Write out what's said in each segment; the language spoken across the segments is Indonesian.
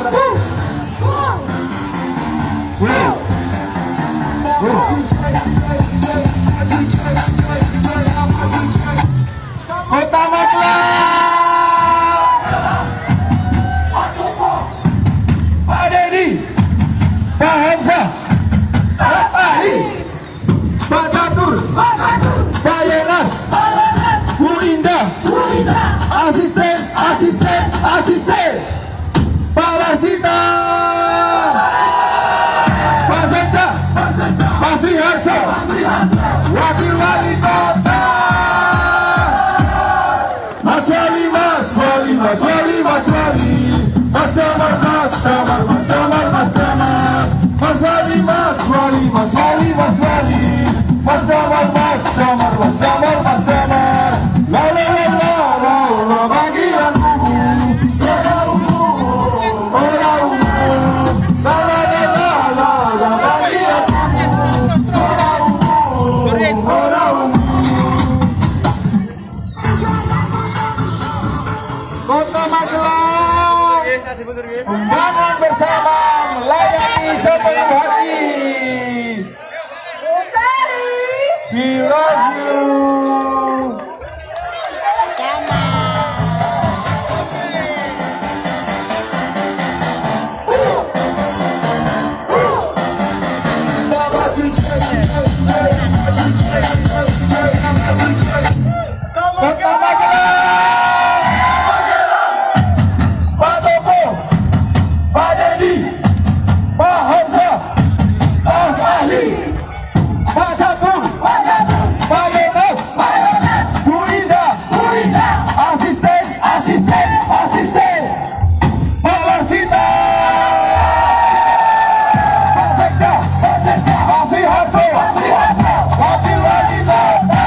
Kota Magelang, Pak Dedi, Pak Hamzah, Pak Ali, Pak Catur, Pak Yenas, Bu Indah, asisten, Pak Larsita, Pak Sekda, Pak Sriharso, Wakil Wali Kota, Mas Wali, Mas Damar, Mas Wali, la la la la bagian orang la la la bagian orang Kota Magelang membangun bersama, melayani sepenuh hati. We love you. Kota Magelang, Pak Topo, Pak Dedi, Pak Hamzah, Pak Ali, Pak Catur, Pak Yenas, Bu Indah, asisten, Pak Larsita, Pak Sekda, Pak Sriharso, Wakil Wali Kota,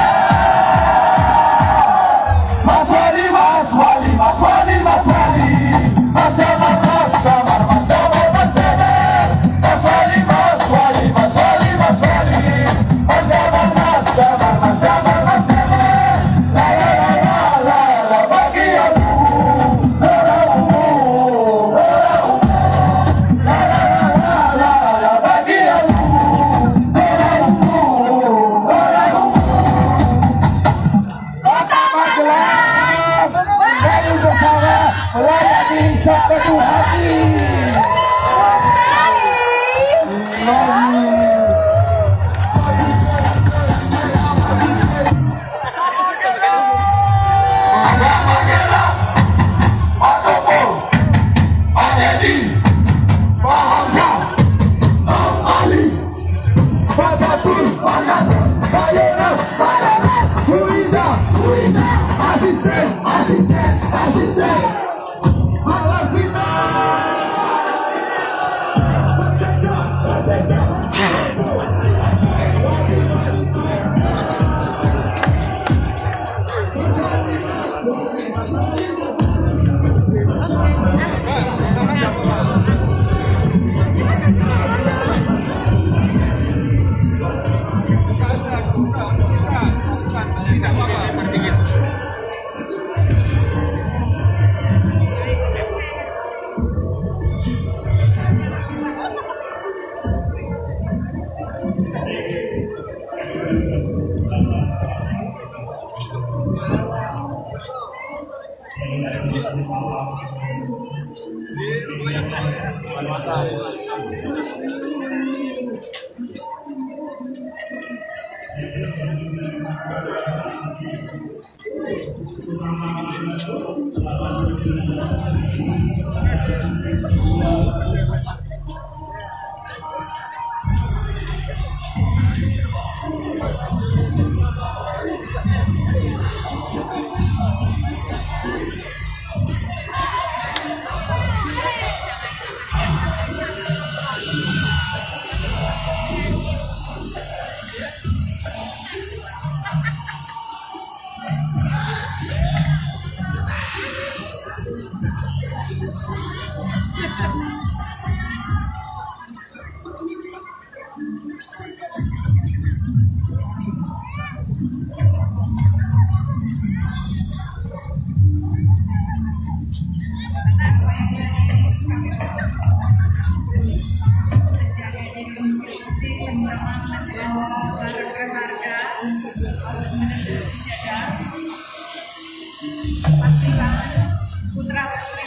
Mas Wali, Mas Damar, Mas Wali, melayani sepenuh hati. Pak Topo, Pak Dedi, Pak Hamzah, Pak Ali, Pak Catur, Pak Yenas, Bu Indah, asisten, Pak Larsita.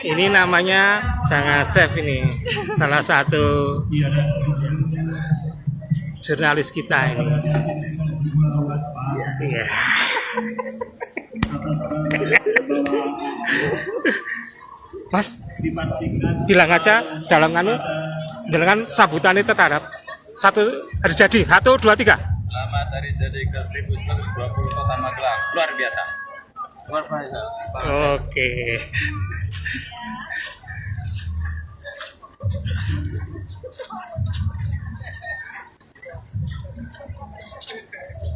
Ini namanya Jangan Chef, ini salah satu jurnalis kita ini. Iya. Mas, bilang aja dalam dengan sambutan itu terhadap satu hari jadi. 1, 2, 3. Selamat hari jadi ke 1920 Kota Magelang. Luar biasa. Luar biasa. Oke.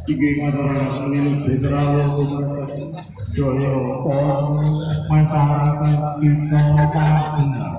Iki adalah pemilu jenderal Joyo masyarakat kita Papua.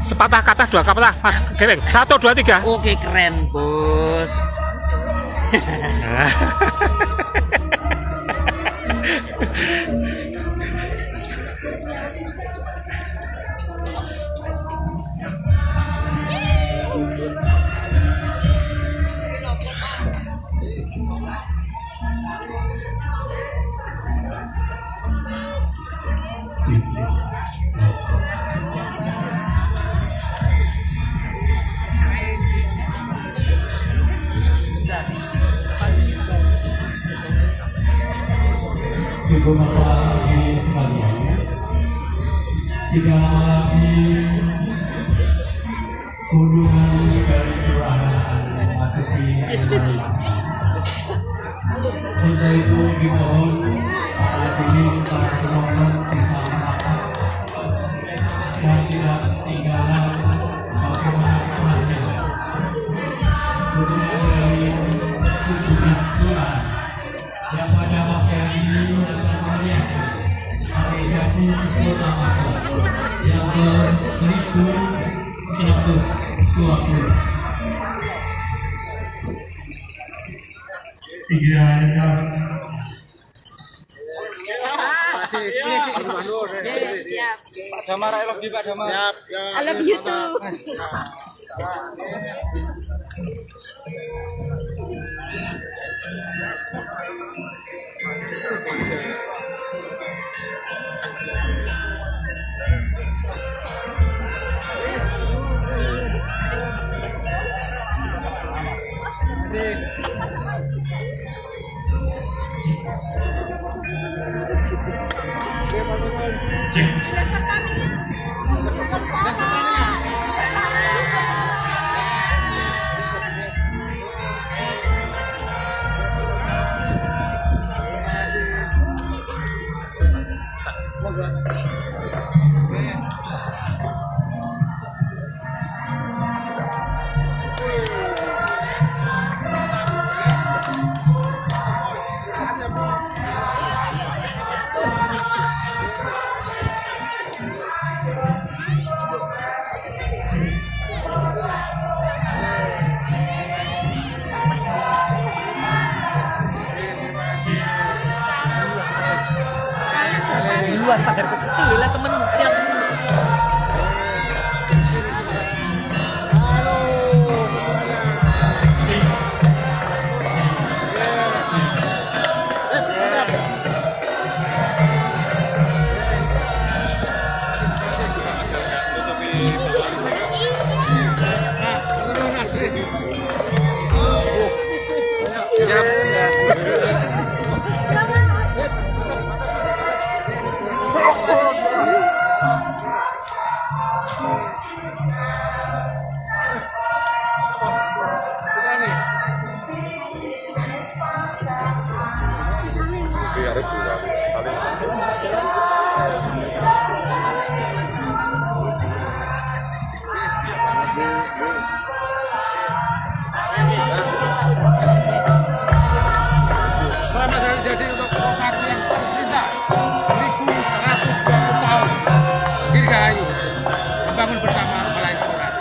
Sepatah kata, 2 kata, Mas Gereng. 1, 2, 3. Oke, keren, Bos. Ibu bapak ibu sekalian, tidak lama lagi kunjungan dari kelurahan memasuki akhir lagi. Untuk itu dimohon saat ini para penonton bisa merapat dan tidak ketinggalan bagaimana perannya. Kemudian dari 17 kelurahan yang pada pakaian ini namanya hari jadi Kota Magelang yang ke-1120. Siap. Pak Damar, I love you, Pak Damar. I love you too. Duluan pagar kecil lah temen yang Oh, bangun bersama Balai Surat.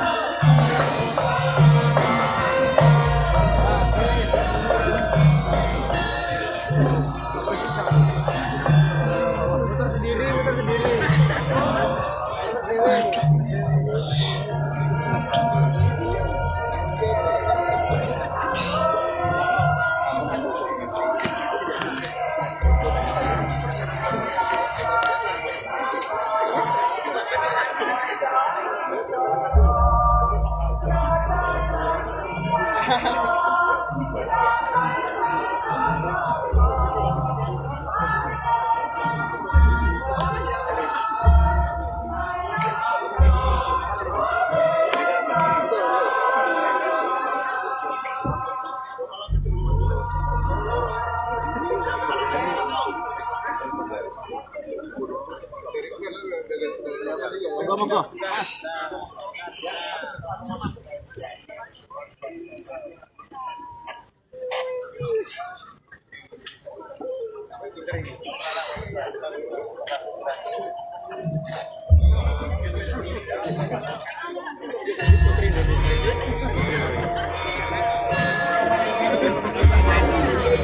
Monggo.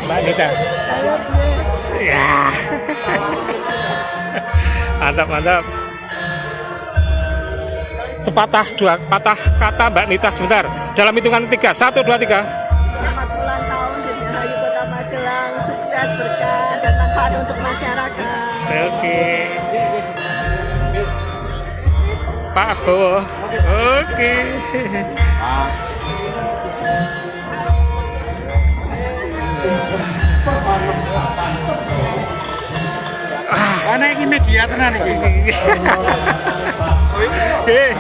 Mbak Nita. Ya. Mantap, mantap. Sepatah dua patah kata Mbak Nita sebentar. Dalam hitungan 3, 1, 2, 3. Selamat ulang tahun Dirgahayu Kota Magelang, sukses, berkah, dan manfaat untuk masyarakat. Oke. Pak Bowo. Oke. Karena ini media tenan iki. Oke.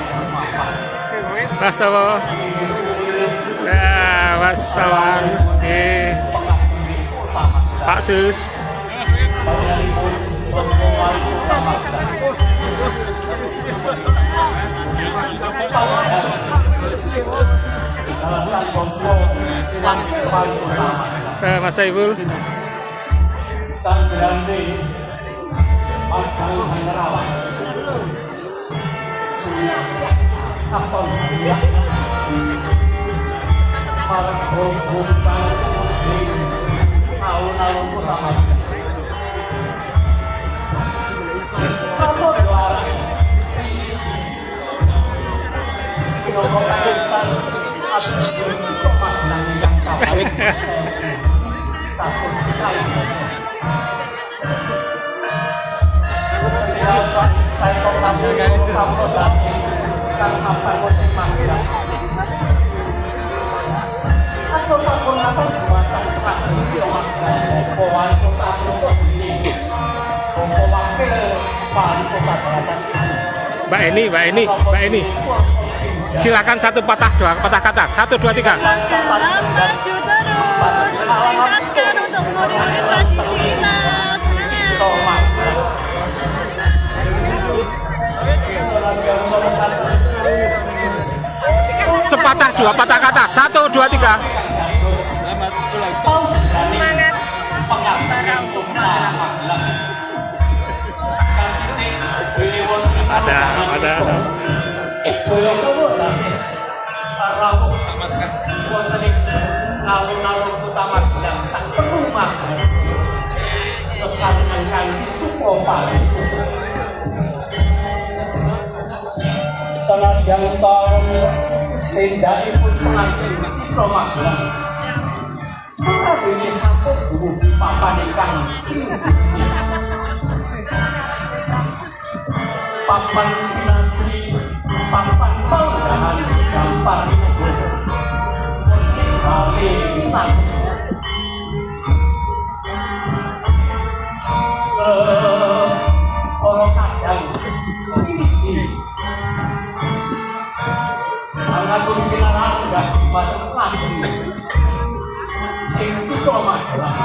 Mas Bowo. Nah, Mas Sawan. Oke. Pak Sus. Mas Saiful. Mbak Eni. Silakan satu patah kata. 1, 2, 3. Magelang maju terus, meningkatkan untuk melestarikan tradisi kita. Sepatah 2 patah kata. 1, 2, 3. Semangat bara untuk Magelang. Ada. Senadyan tahun tindakipun pengantin Putra Magelang. Ini satu guru papan ingkang papan nasri, papan panggahan gampar kali bintang orang kadang anak pimpinan enggak pada lagi itu kok Magelang.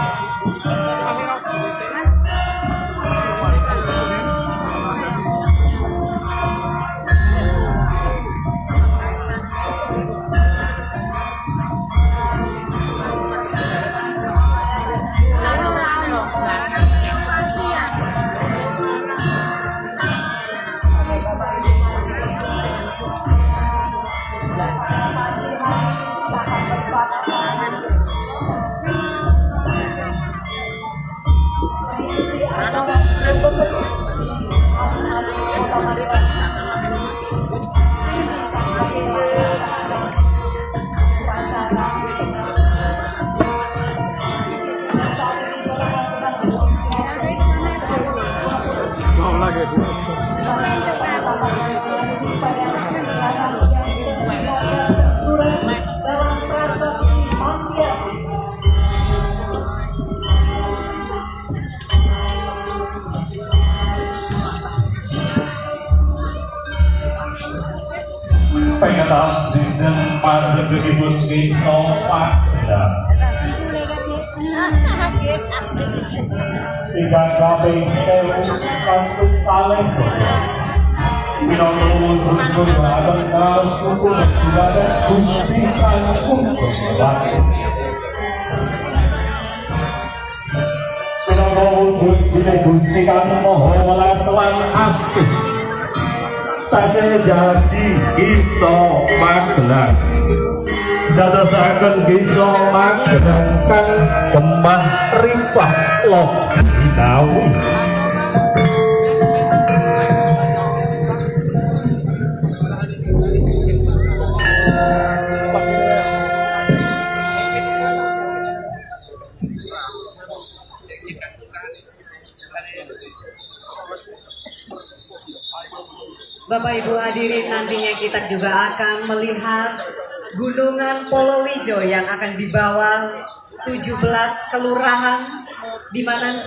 Pengetap dinten panjenenganipun kita padha. Ingkang kaping 1100 minangka wujud kehormatan kasukur dumateng Gusti Agung Gusti. Minangka wujud bilih Gusti kang Maha Welas lan Asih tasih jadi kita Magelang dadosaken kita Magelang kang gemah rimpah loh Jinawi. Bapak Ibu hadirin, nantinya kita juga akan melihat Gunungan Polowijo yang akan dibawa 17 kelurahan di mana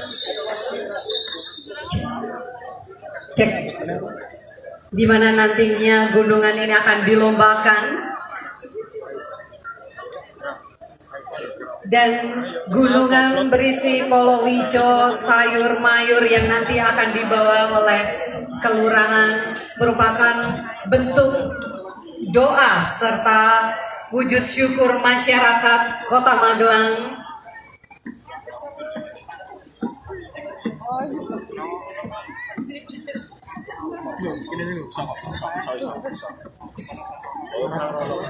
di mana nantinya gunungan ini akan dilombakan dan gunungan berisi Polowijo sayur mayur yang nanti akan dibawa oleh kelurahan merupakan bentuk doa serta wujud syukur masyarakat Kota Magelang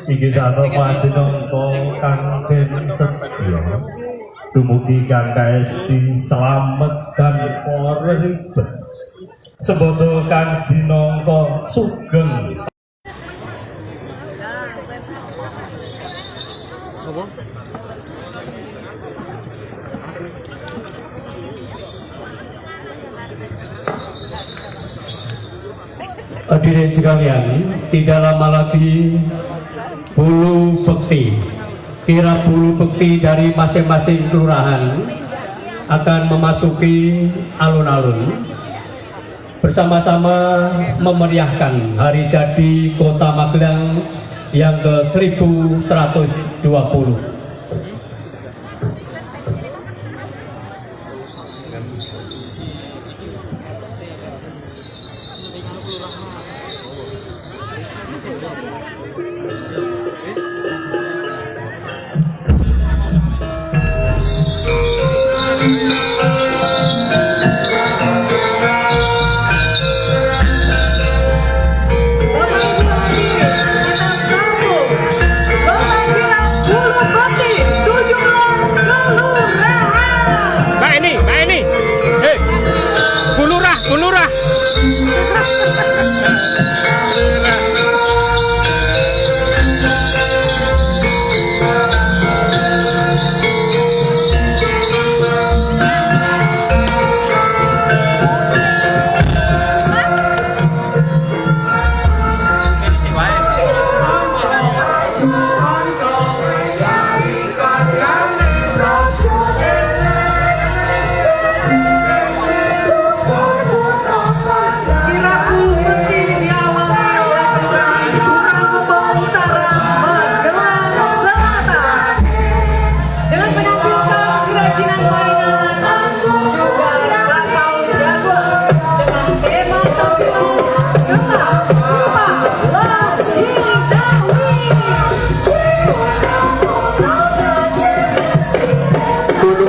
Inggih sarta panjenengan kang den sedya dumugi kang kaesti slamet dan poribet sebodo kang jinangka sugeng. Hadirin sekalian, tidak lama lagi bulu bekti, kirap bulu bekti dari masing-masing kelurahan akan memasuki alun-alun bersama-sama memeriahkan hari jadi Kota Magelang yang ke-1120.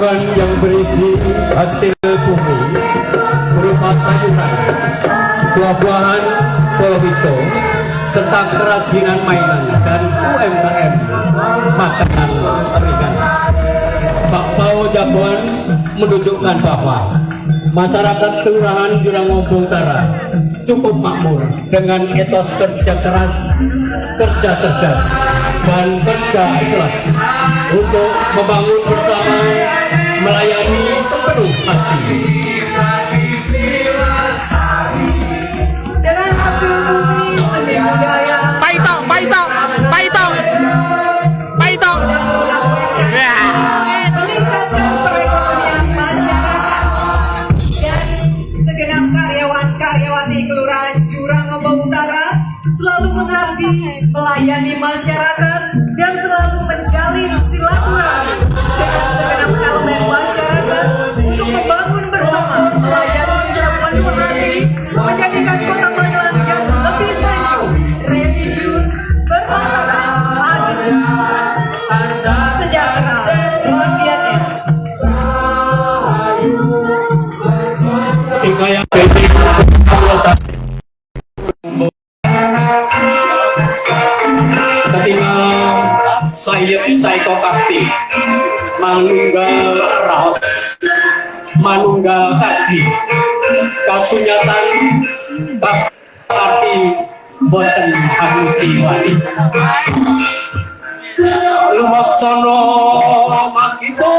Yang berisi hasil bumi berupa sayuran, buah-buahan Polowijo, serta kerajinan mainan dan UMKM makanan ringan. Bakpao Jagoan menunjukkan bahwa masyarakat Kelurahan Jurangombo Utara cukup makmur dengan etos kerja keras, kerja cerdas, dan kerja ikhlas untuk membangun bersama, melayani sepenuh hati. Kelurahan Jurang Ombak Utara selalu mengabdi, melayani masyarakat, dan selalu menjalin silaturahmi dengan segenap elemen masyarakat untuk membangun bersama, melayani sepenuh hati, menjadikan Kota Magelang yang lebih maju, religius, bermartabat, adil, sejahtera, rakyatnya. Hikayat dari ketika saya Psychopathy manunggal raos manunggal kadi kasunyatan pas arti boten hanuci wali lumaksana makito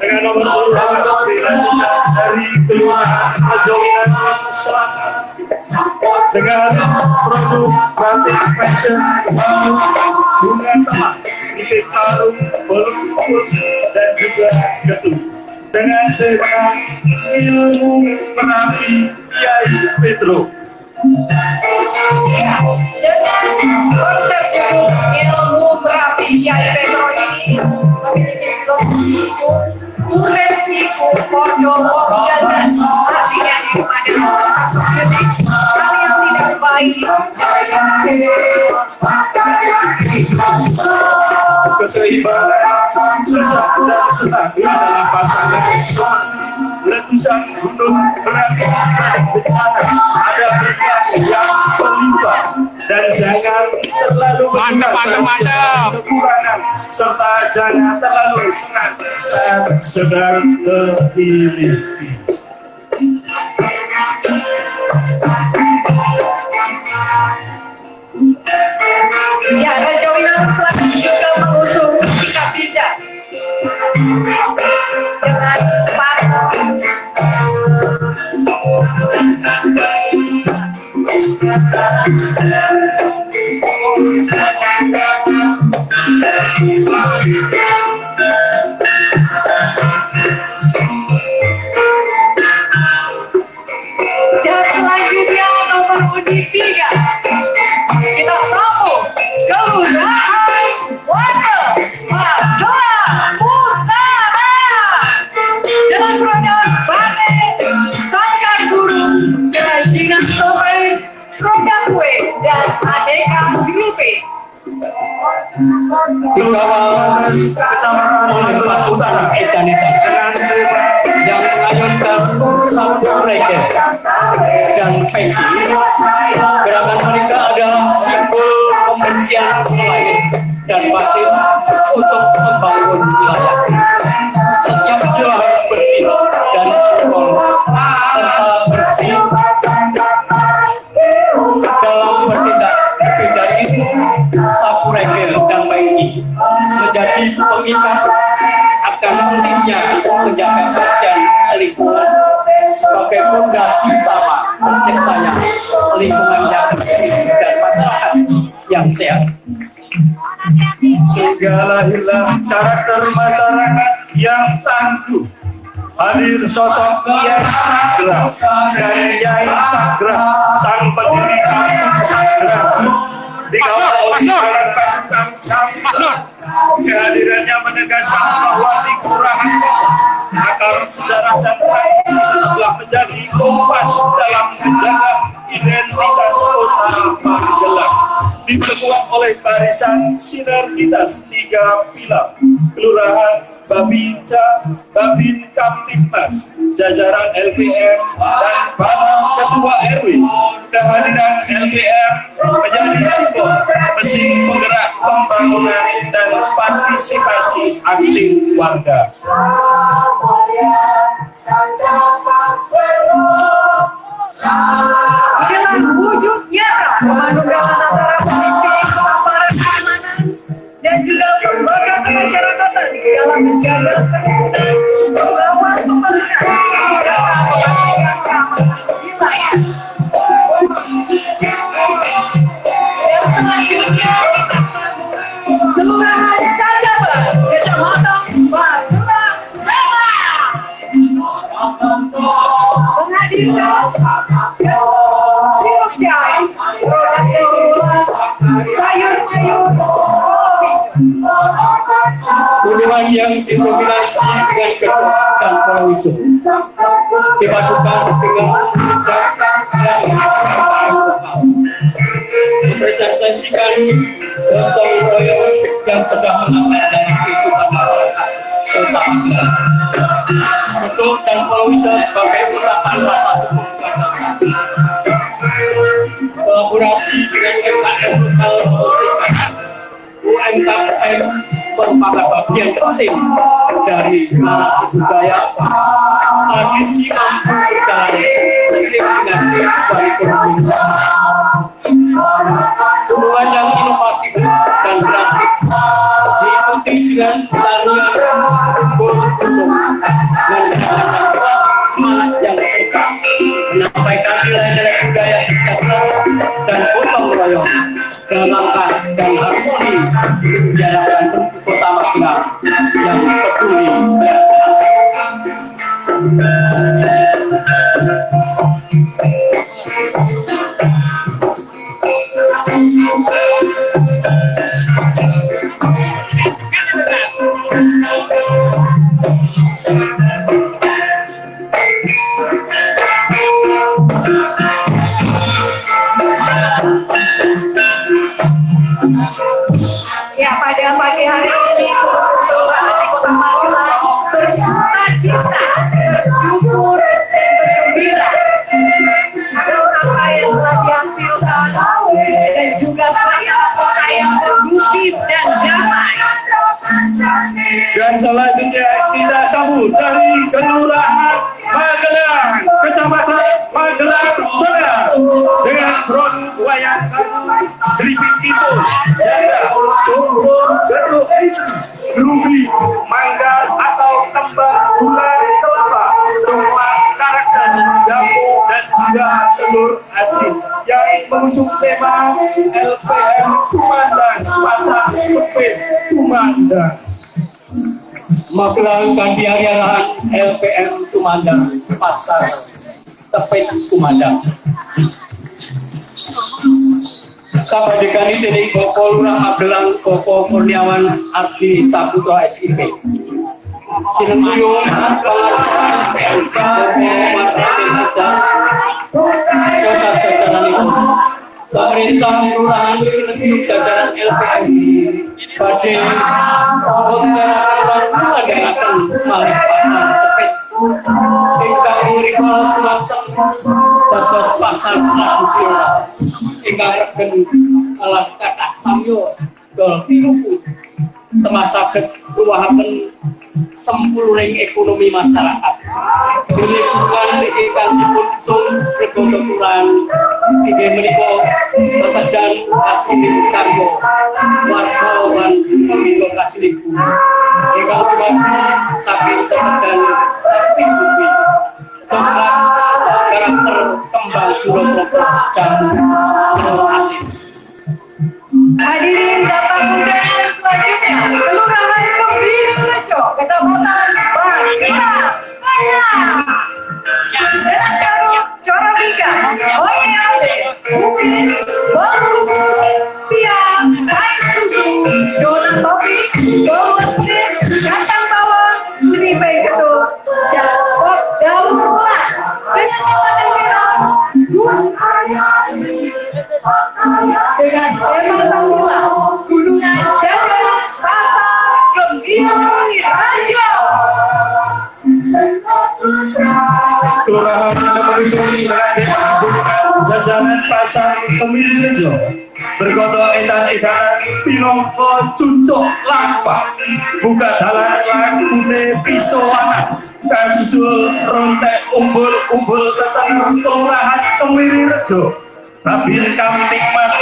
dengan nomor urut dari Kelurahan Ajowinan Selatan dengan produk batik fashion bunga teman titik taruh belum fokus dan juga gedung dengan tema ilmu merapi Kiai Petro. Dengan konsep judul ilmu merapi Kiai Petro ini memiliki filosofi uresiku podo jajan, artinya kalian tidak baik keseimbangan susah dan senang dalam pasangan letusan gunung berapi bencana ada berkah yang melimpah dan jangan terlalu kekurangan serta jangan terlalu senang saat sedang terpilih. ya, Raja Winan Selatan juga mengusung sikap bijak dengan patuh dan selanjutnya nomor undi 3 kita sambung Kelurahan Wates Magelang Utara dengan produk batik sangkar burung, kerajinan topeng, produk kue dan aneka grupe. Kecamatan Lepas Utara dengan tema yang mengayunkan sapu reggae dan pesi. Gerakan mereka adalah simbol pembersihan lahir dan batin untuk membangun wilayah. Setiap jiwa harus bersih dan suci serta bersih dalam bertindak. Dari itu, sapu reggae dan pesi menjadi pengingat akan pentingnya menjaga kajian lingkungan sebagai fondasi utama terciptanya lingkungan yang bersih dan masyarakat yang sehat. Sehingga lahirlah karakter masyarakat yang tangguh. Hadir sosok Kiai Sagra dan Kiai Sagra, sang pendiri kampung Sagra. Dikawal oleh pasukan Sampah. Kehadirannya menegaskan bahwa di Kelurahan Wates akar sejarah dan tradisi telah menjadi kompas dalam menjaga identitas kota Magelang. Diperkuat oleh barisan sinergitas 3 pilar Kelurahan, Babinsa, Babin Kamtibmas, jajaran LPR dan para ketua RW. Kehadiran LPR menjadi simbol mesin penggerak pembangunan dan partisipasi aktif warga. Inilah wujud nyata pemanunggalan antara pemimpin aparat keamanan dan juga lembaga kemasyarakatan dalam menjaga kerukunan, membangun pembangunan, dan menjaga keamanan wilayah. Dan selanjutnya kita sambung Kelurahan Cacaban Gunungan yang didominasi dengan gedung dan pulau hijau dipadukan dengan mempresentasikan gotong royong yang sedang mengalir dari kehidupan masyarakat kota Magelang. Gedung dan pulau hijau sebagai ungkapan rasa syukur kepada Sang kolaborasi dengan UMKM lokal UMKM merupakan bagian penting dari narasi budaya tradisi mampu berkarya seiring dengan kehidupan ekonomi. Gunungan yang inovatif dan kreatif diikuti dengan tarian gunung dan semangat yang suka menyampaikan nilai-nilai budaya cerdas dan gotong royong dalam langkah dan harmoni menjadikan kota Magelang yang peduli dan asik. Ya, pada pagi hari ini di Kota Magelang bersuka-cita, bersyukur, bergembira karena apa yang telah dihasilkan dan juga suasana yang kondusif dan damai. Dan selanjutnya kita sambut dari Kelurahan Magelang, Kecamatan Magelang Tengah dengan front wayang Tripit Timur, Jaya, Jombor, Geruk, Rubi, Manggar atau Tembak Gula Kelapa, coklat, karakter, jamu dan juga telur asin yang mengusung tema LPM Tumandang, Pasar Cepit Tumandang. Magelang Kandi Arahan LPM Tumandang, Pasar Cepit Tumandang. Sabadekani dening Bapak Lurah Magelang Bapak Kurniawan Abdi Saputra SIP. Sinetuyung pengarsipan Elsa Marsitin Isa Sosat jajaran itu Pemerintah Kelurahan Sinetuyung jajaran LPM badhe mengadakan malih pasar cepet ingkang mriku selatan dados pasar tradisional ingkang regen alat kathah samyo dol pinuku temasaken nuwuhaken sempuluring ekonomi masyarakat. Demikian ingkang dipusung rekonoran inggih menika pekerjaan asiling karya warga lan menika kasiliku. Ingkang dibagi saking pekerjaan sertifikat coklat karakter kembang Suroproso jamu telur asin. Hadirin datang undangan selanjutnya, Kelurahan Kemirirejo, Kecamatan Magelang. Dengan karya Corobika, Oyade, Bukit, Bangkukus, Piang, Kai Susu, Donat Topi, Bawang Kulit, Kacang Bawang, Seripai Gedung, dan Pop Daun Ulas. Dengan tema merah, dengan tema Bangula, Gunungan Jajaran Pasar Kemirirejo. Kelurahan Kemirirejo jajaran Pasar Kemirirejo bergoto edan-edanan pinangka cucuk lampah buka dalan lakune pisowanan kasusul rontek umbul-umbul tetenger Kelurahan Kemirirejo babin kamping mas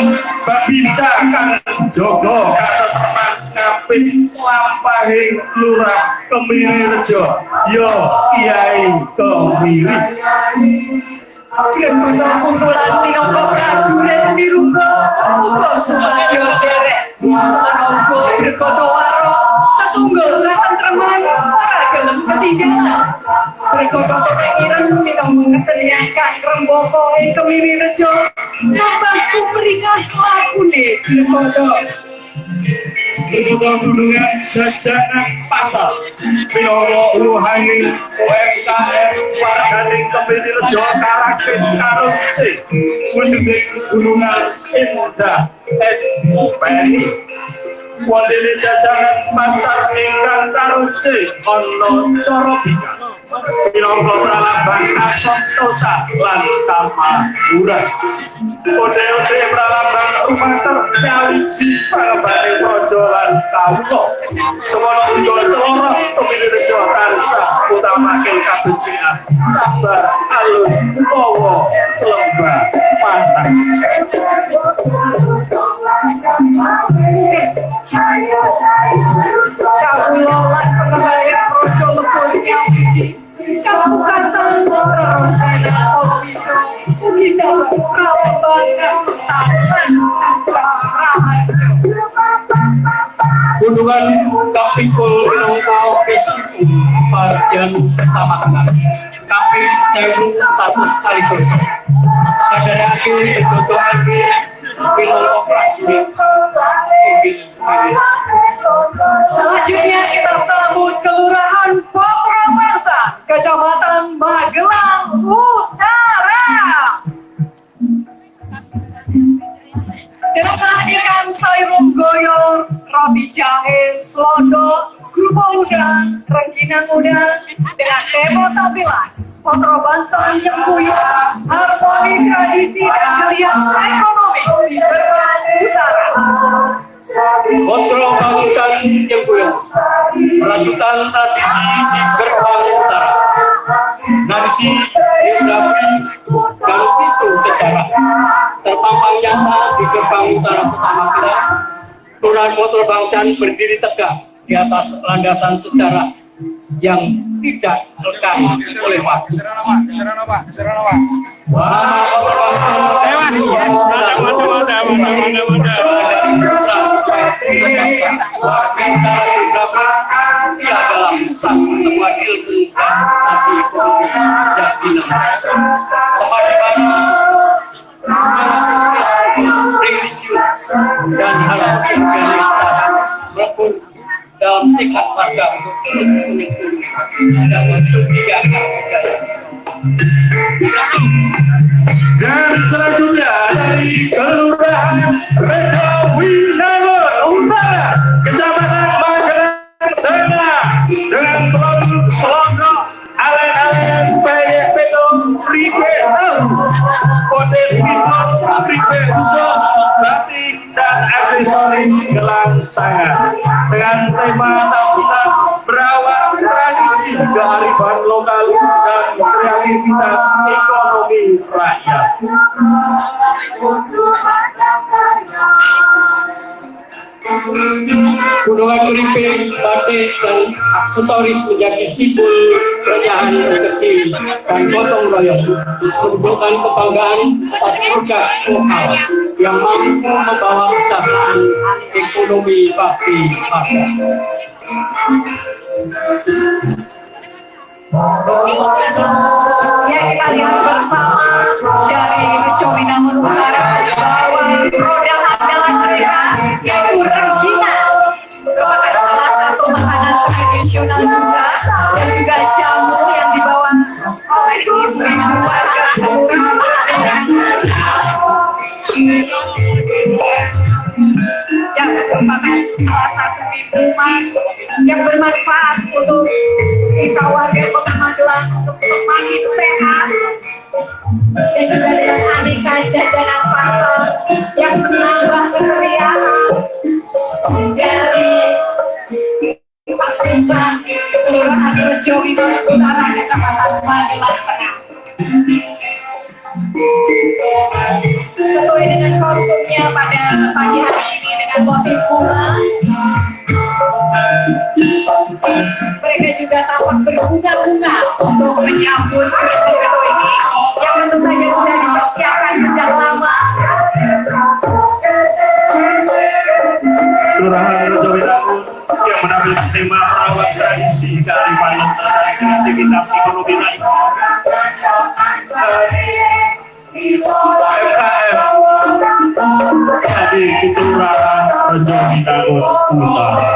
babinsa kang jogo kateteman kaping lampahing Lurah Kemirirejo yo Kiai Kemiri. Kumpulan minangka prajurit pirungga uga sumadyo derek menapa berkoto waro tetunggal katentreman ora gelem ketinggalan berkoto tetek ireng minangka ngetenian Kang Rembaka ing Kemirirejo nambah sumringah lakune berkoto Gunungan jajanan pasar Pinomo Luhani UMKM warganing Kemirirejo Karakin karo C wujuding gunungan Indah NUPNI wondene jajanan pasar ingkang karo C ana Corobika minangka pralambang Asantosa lan Kamakura ode-ode pralambang rumater nyawiji pralambane praja lan kawula semono uga celana Kemirirejo tansah utamaken kabencian sabar alus utawa lembah mantap Kawula lan pengendalian praja lepul nyawiji Kabupaten Terus Koloniso Kita Pralambang Taman Raharjo Gunungan Kapikul minangka Kesifu bagian pertama Kapi 1100 kali kosong pada akhir kebutuhan minangka prajurit Selanjutnya kita sambut Kelurahan Pakramansa, Kecamatan Magelang Utara. Dengan menghadirkan sayur goyong, roti jahe, selondok, kerupuk udang, rengginang udang, dengan tema tampilan Potro Bangsa yang guyup, harmoni tradisi dan ceria ekonomi Berperan Utara. Potro Bangsa yang guyup, merajukan tradisi di Gerbang Utara. Tradisi geografi dan itu sejarah terpampang nyata di Gerbang Utara Kota Magelang. Kelurahan Potro Bangsa berdiri tegak di atas landasan sejarah yang tidak lekang oleh waktu. Wah, Potro Bangsa adalah pusat pertemuan ilmu dan studi ekonomi yang dinamis. Religius dan harmoni organitas maupun dalam tingkat warga untuk terus meningkatkan dan menunjukkan budaya. Dan selanjutnya dari Kelurahan Rejo Winangun Utara, Kecamatan Magelang Tengah, dengan produk selondok alen-alen peyek pedong pribe tahu, kode pitos pribe khusus batik dan aksesoris gelang tangan dengan tema tampilan berawal tradisi kearifan lokal dan kreativitas ekonomi rakyat. Gunungan keripik, batik, dan aksesoris menjadi simbol kerenyahan rezeki dan gotong royong, menunjukkan kebanggaan keluarga lokal yang mampu membawa kesejahteraan ekonomi bagi masyarakat. Ya, kita lihat bersama dari Rejo Winangun Utara bahwa produk andalan mereka yaitu rengginang merupakan salah satu makanan tradisional juga dan juga jamu yang dibawa oleh ibu-ibu warga kelurahan yang merupakan salah satu minuman yang bermanfaat untuk kita warga Kota Magelang untuk semakin sehat dan juga dengan aneka jajanan pasar yang menambah keceriaan dari Pasundan Kelurahan Rejo Winangun Utara Kecamatan Magelang Tengah. Sesuai dengan kostumnya pada pagi hari ini dengan motif bunga, mereka juga tampak berbunga-bunga untuk menyambut gedung ini yang tentu saja sudah dipersiapkan sejak lama. Kelurahan Rejo Winangun yang menampilkan tema merawat tradisi kearifan lokal dan kreativitas ekonomi rakyat. UMKM tadi di Kelurahan Rejo Minangkut Utara.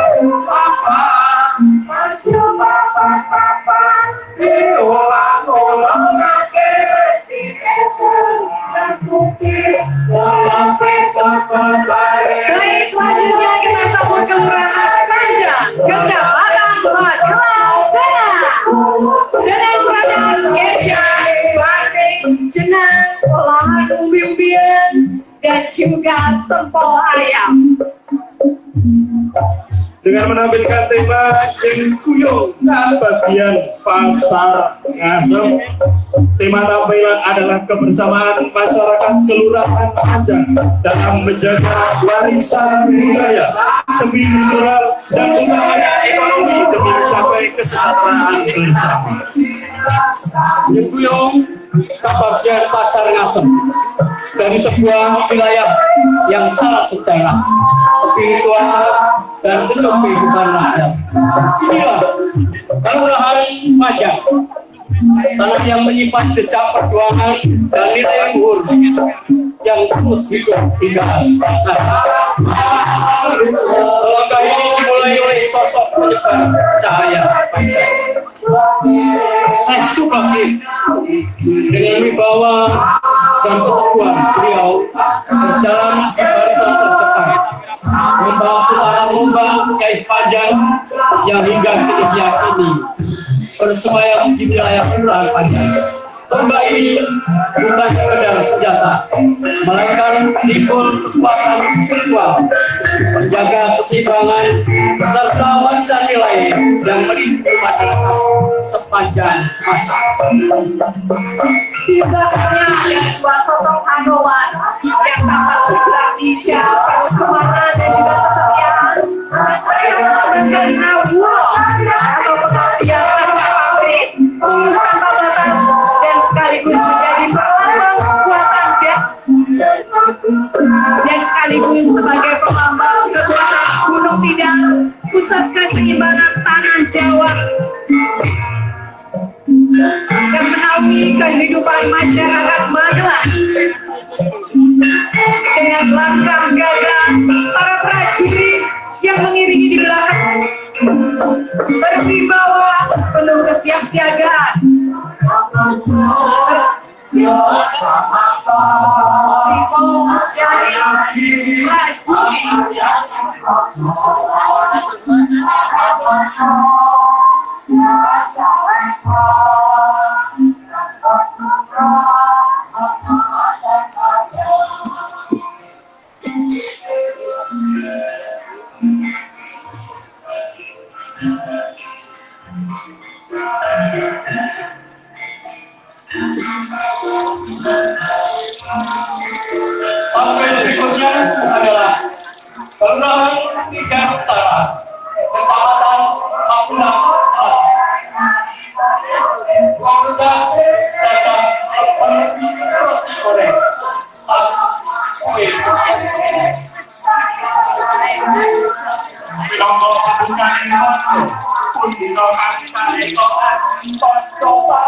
Baik, selanjutnya kita sambut Kelurahan Panjang, Kecamatan Magelang Tengah. Dengan peranan kecap, batik, jenang, olahan umbi-umbian, dan juga sempol ayam. Dengan menampilkan tema Jeng Kuyung bagian Pasar Ngasem. Tema tampilan adalah kebersamaan masyarakat Kelurahan Panjang dalam menjaga warisan budaya, spiritual, dan utamanya ekonomi demi mencapai kesejahteraan bersama. Jeng Kuyung bagian Pasar Ngasem dari sebuah wilayah yang sangat sejarah, spiritual, dan bentuk kehidupan rakyat. Inilah Kelurahan Panjang, tanah yang menyimpan jejak perjuangan dan nilai luhur yang terus hidup hingga langkah ini dimulai oleh sosok penyebar cahaya Syekh Subakir dengan wibawa dan keteguhan beliau berjalan di barisan terdepan membawa pusara lomba Kais Panjang yang hingga kini bersemayam di wilayah Kelurahan Panjang. Lomba ini bukan sekedar senjata, melainkan simbol kekuatan spiritual, menjaga keseimbangan serta warisan nilai yang melindungi masyarakat sepanjang masa. Di belakangnya ada dua sosok Handowan yang tampak bergerak di jalur persekemaran dan juga kesetiaan. Dengan Nawuro atau pengertian tanpa pamrih, tulus tanpa batas, dan sekaligus menjadi pelambang kekuatan dan sekaligus sebagai pelambang kekuatan Gunung Tidar, pusat keseimbangan tanah Jawa dan menaungi kehidupan masyarakat Magelang. Dengan langkah gagah para prajurit yang mengiringi di belakang berwibawa penuh kesiapsiagaan. Tampil berikutnya adalah Kelurahan Tidar Utara, Kecamatan Magelang Selatan. Pemuda datang roti goreng, kue. Pinanggo kabupaten Magelang, pun dino kabupaten Coba.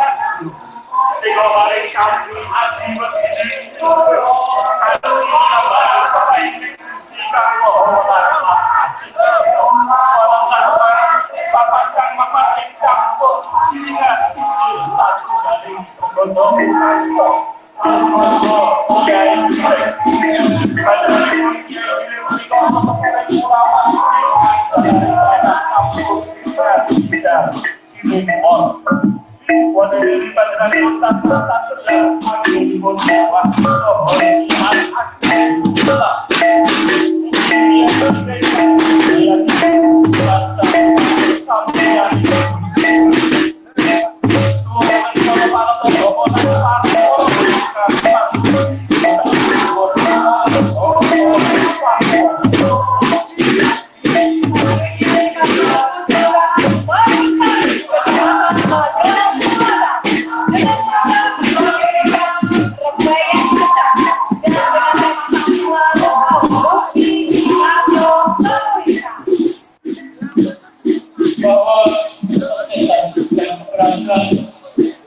Tiga balik kami hati begini, kalau kita jika mohonlah papatkan memakai campur dengan satu dari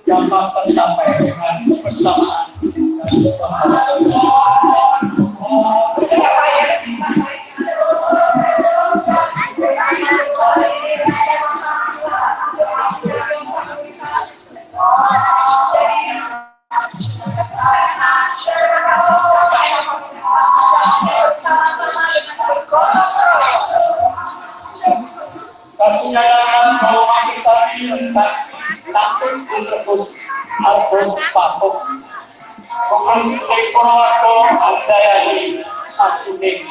dapat tercapai dengan kebersamaan. Kasihan bahwa kita diletak takut untuk album papuk. Pengantin Purwokerto Handayani Asuning.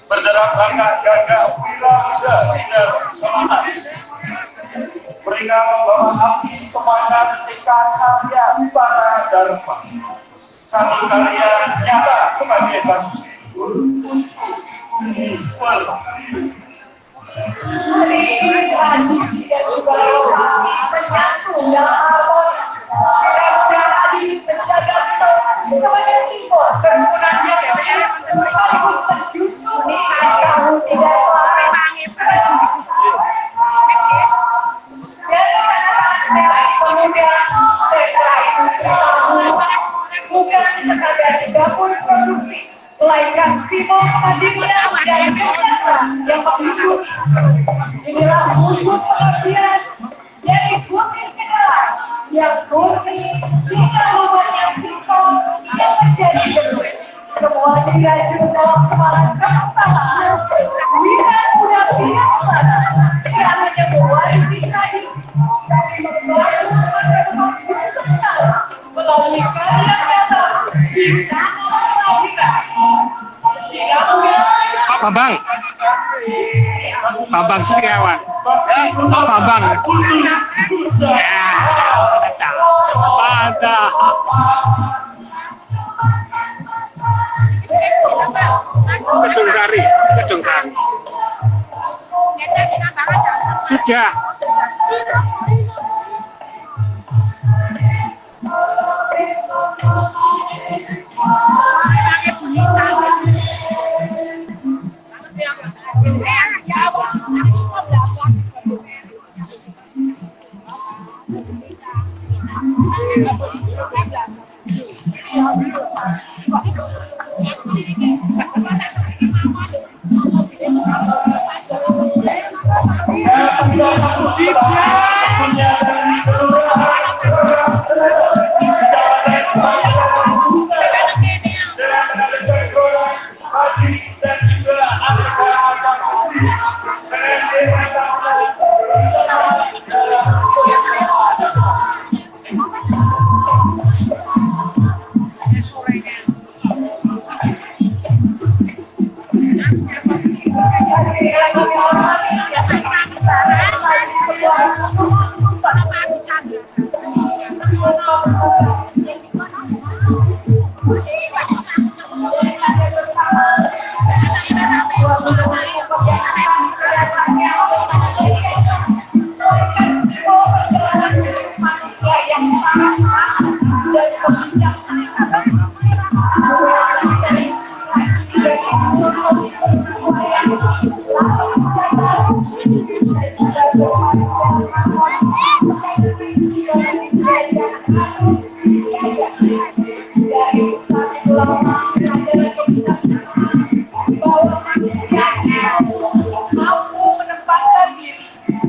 Berderap bangga jaga Wira Bidar Semangat. Berikan membawa api semangat tekad karya para dharma. Satu karya nyata sebagai bangsa. Bukan sekadar dapur produksi, melainkan simbol keadilan dan kebenaran yang menghidup. Inilah wujud pengabdian dari putih kedalam yang murni hingga luarnya simpel yang menjadi bentuk. Semua digaji dalam semangat kebersamaan. Wira muda biasa tidak hanya mewarisi tadi, tapi membangun pada kemajuan melalui karya nyata kita Pak Bambang, Bambang Setiawan, Pak Bambang, pada Gedung Sari, Gedung Sari. Sudah.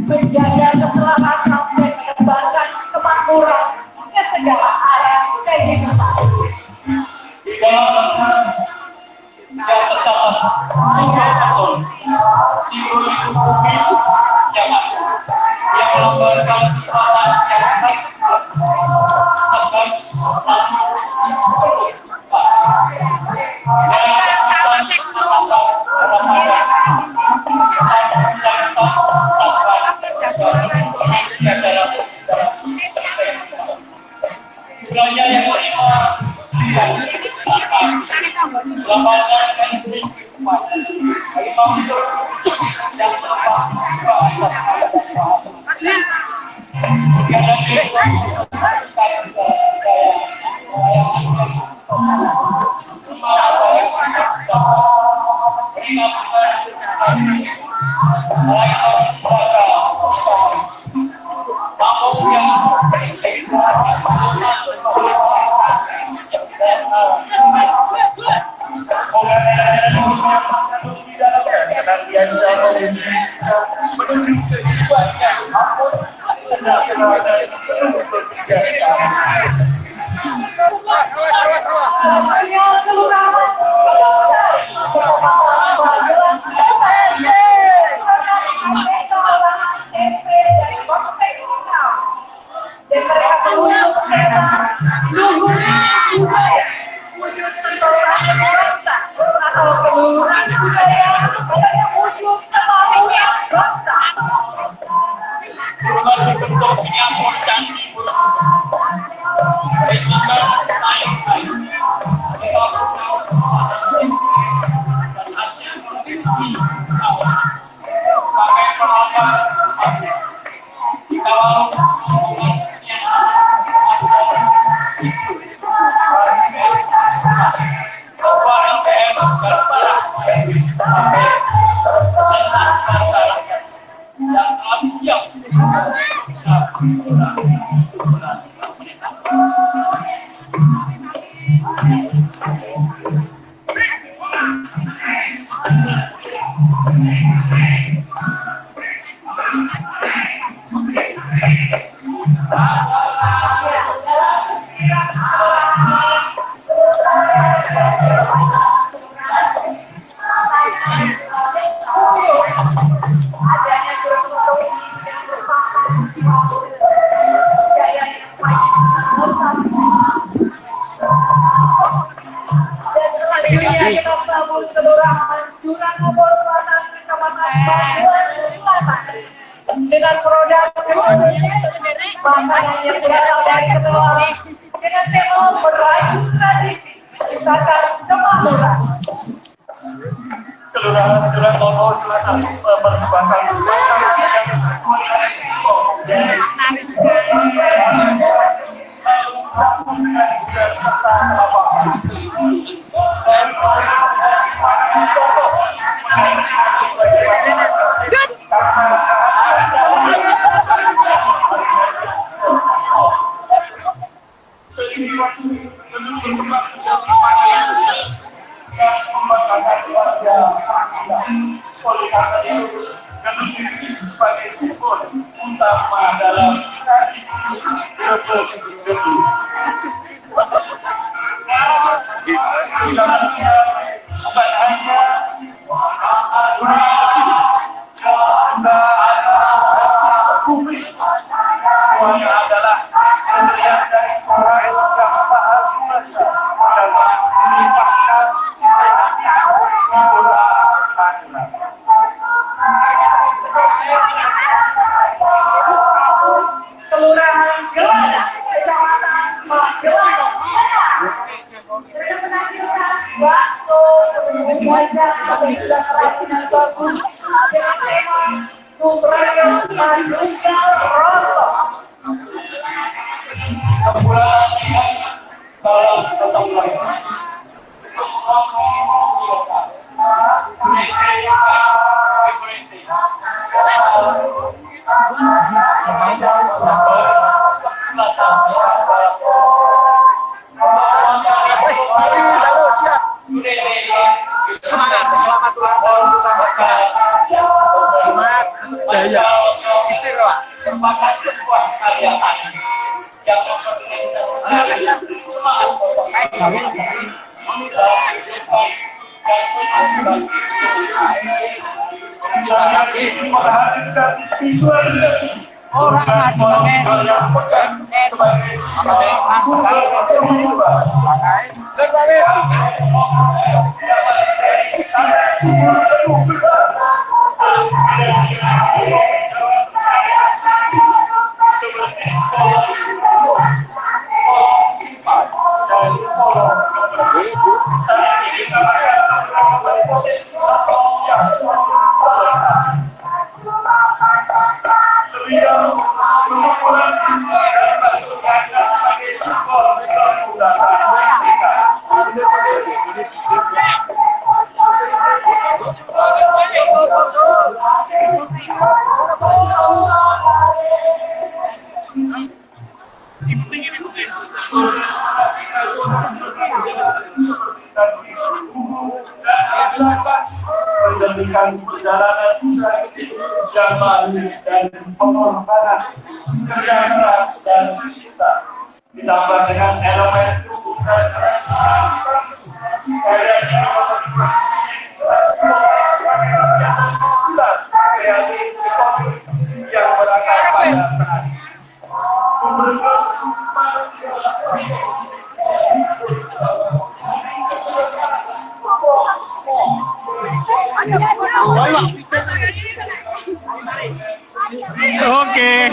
menjaga keselamatan dan mengembangkan kemakmuran ke segala arah kehidupan. Di dalam yang tercatat betul simbol itu bumi yang aku yang melambangkan kekuatan yang baik tegas budaya yang kelima lambangkan dan kehidupan kelima unsur yang tepat dengan produk makanan yang berasal dari keluar dengan tema meraih tradisi wisata kemakmuran. Kelurahan Jurang Lombok Selatan mempersembahkan sebagai simbol utama dalam tradisi Gebu-Gebu. Bukan hanya publik, semuanya adalah hasil dari orang yang paham masa dalam melimpahkan idola Madura. Kelurahan Gelada, Kecamatan Magelang. Bakso, wajah, juga kerajinan bagus dengan tema Nusraya Manunggal Rosok. Kemudian kalau tetap lagi Semangat ulang tahun semangat jaya istimewa. merupakan sebuah karya seni yang memperlihatkan semangat menjadikan perjalanan yang baru dan pengorbanan kerja keras dan cinta ditambah dengan elemen dan yang berasal pada Oke.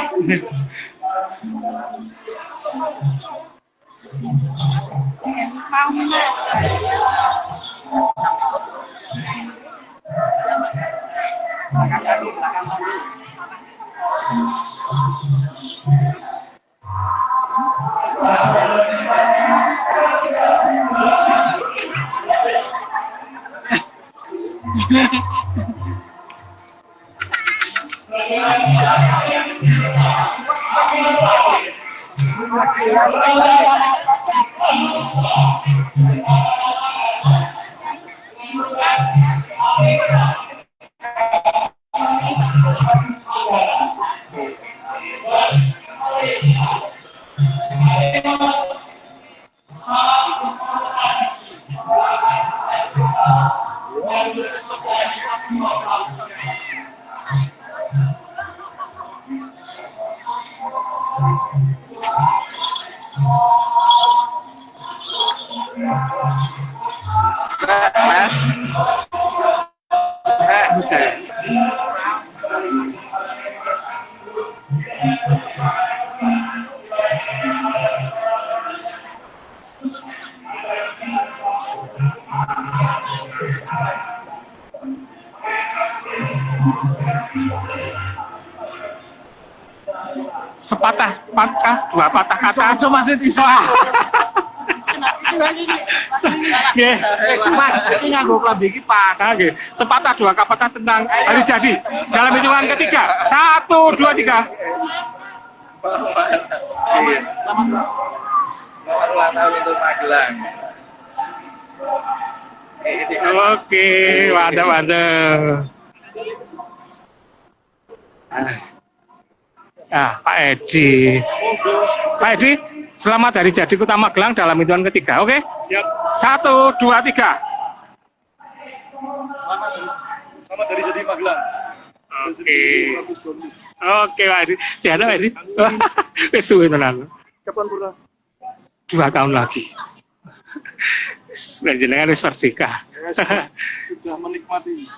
Sepatah patah, dua patah kata. Cuma masih iso. Nggih. Mas, iki nganggo klambi iki pas. Oke, sepatah dua kata tentang hari jadi. Dalam hitungan ketiga, 1, 2, 3. Selamat ulang tahun untuk Magelang. Oke, mantap. Pak Edi. Pak Edi, selamat hari jadi Kota Magelang dalam hitungan ketiga, oke? Siap. 1, 2, 3. Selamat hari jadi Magelang. Oke. Oke, Pak Edi. Sehat, Pak Edi? Wis suwe tenan. Kapan purna? 2 tahun lagi. Panjenengan wis merdeka. Sudah menikmati.